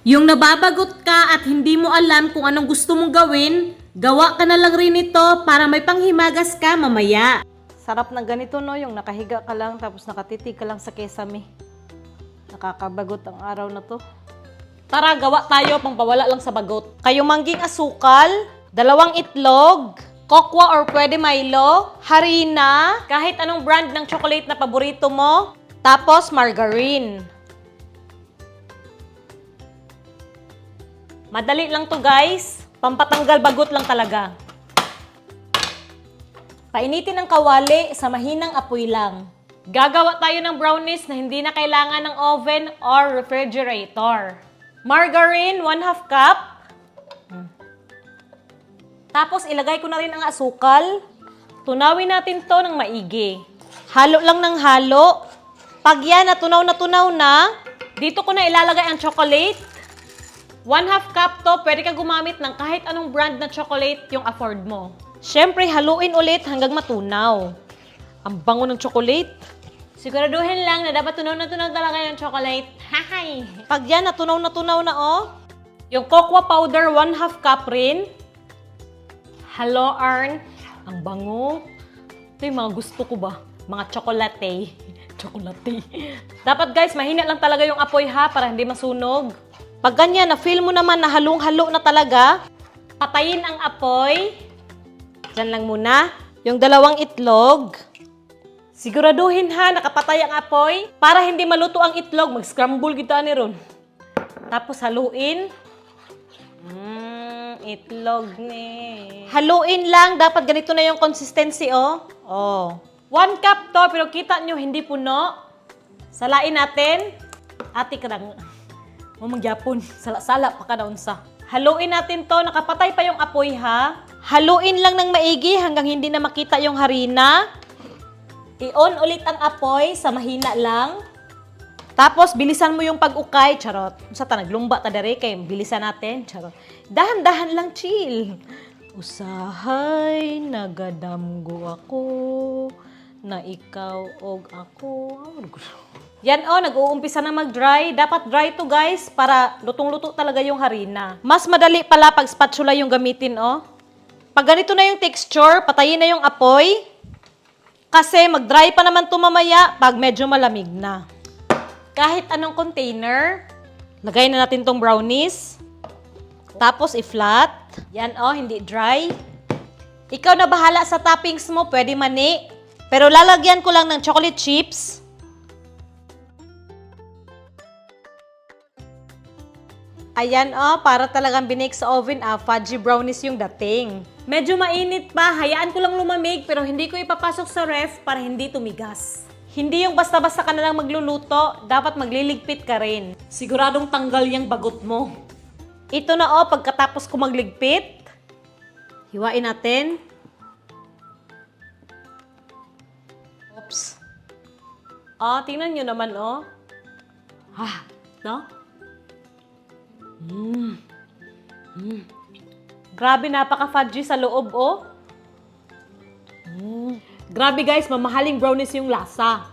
Yung nababagot ka at hindi mo alam kung anong gusto mong gawin, gawa ka na lang rin ito para may panghimagas ka mamaya. Sarap ng ganito, no? Yung nakahiga ka lang tapos nakatitig ka lang sa kesame. Nakakabagot ang araw na to. Tara, gawa tayo pang pawala lang sa bagot. Kayumangging asukal, 2 itlog, kokwa or pwede Milo, harina, kahit anong brand ng chocolate na paborito mo, tapos margarine. Madali lang to guys. Pampatanggal bagot lang talaga. Painitin ang kawali sa mahinang apoy lang. Gagawa tayo ng brownies na hindi na kailangan ng oven or refrigerator. Margarine, 1/2 cup. Tapos ilagay ko na rin ang asukal. Tunawin natin to ng maigi. Halo lang ng halo. Pag yan natunaw na, Dito ko na ilalagay ang chocolate. 1/2 cup to, pwede ka gumamit ng kahit anong brand na chocolate yung afford mo. syempre haluin ulit hanggang matunaw. Ang bango ng chocolate. Siguraduhin lang na dapat tunaw na tunaw talaga yung chocolate. Hahay! Pag yan natunaw na, oh. Yung cocoa powder, 1/2 cup rin. Hello, Arn. Ang bango. Ito yung mga gusto ko ba? Mga chocolate. Chocolate. Dapat guys, mahina lang talaga yung apoy ha, para hindi masunog. Pag ganyan, na-feel mo naman na halong-halo na talaga, Patayin ang apoy. dyan lang muna. Yung 2 itlog, Siguraduhin ha, nakapatay ang apoy. Para hindi maluto ang itlog, mag-scramble kita ni Ron. Tapos haluin. Itlog ni. haluin lang. Dapat ganito na yung consistency, oh. Oh. 1 cup to, pero kita nyo, hindi puno. Salain natin. Ati ka lang. Magyapon. Sala-sala pa ka na unsa. Haluin natin to. Nakapatay pa yung apoy ha. Haluin lang ng maigi hanggang hindi na makita yung harina. I-on ulit ang apoy sa mahina lang. Tapos, bilisan mo yung pag-ukay. Charot. Sa naglumba ta dere kay bilisan natin. Charot. Dahan-dahan lang, chill. Usahay, nagadamgo ako, na ikaw og ako. Yan nag-uumpisa na mag-dry. Dapat dry to guys para lutong-luto talaga yung harina. Mas madali pala pag spatula yung gamitin, oh. Pag ganito na yung texture, patayin na yung apoy. Kasi mag-dry pa naman ito mamaya pag medyo malamig na. Kahit anong container. Lagay na natin tong brownies. Tapos i-flat. Yan hindi dry. Ikaw na bahala sa toppings mo, pwede mani. Pero lalagyan ko lang ng chocolate chips. Ayan para talagang binake sa oven fudgy brownies yung dating. Medyo mainit pa. Hayaan ko lang lumamig pero hindi ko ipapasok sa ref para hindi tumigas. Hindi yung basta-basta ka na lang magluluto. Dapat magliligpit ka rin. Siguradong tanggal yung bagot mo. Ito na pagkatapos ko magligpit. Hiwain natin. Oops. Tingnan nyo naman no? Grabe, napaka-fudgy sa loob Grabe guys, mamahaling brownies yung lasa.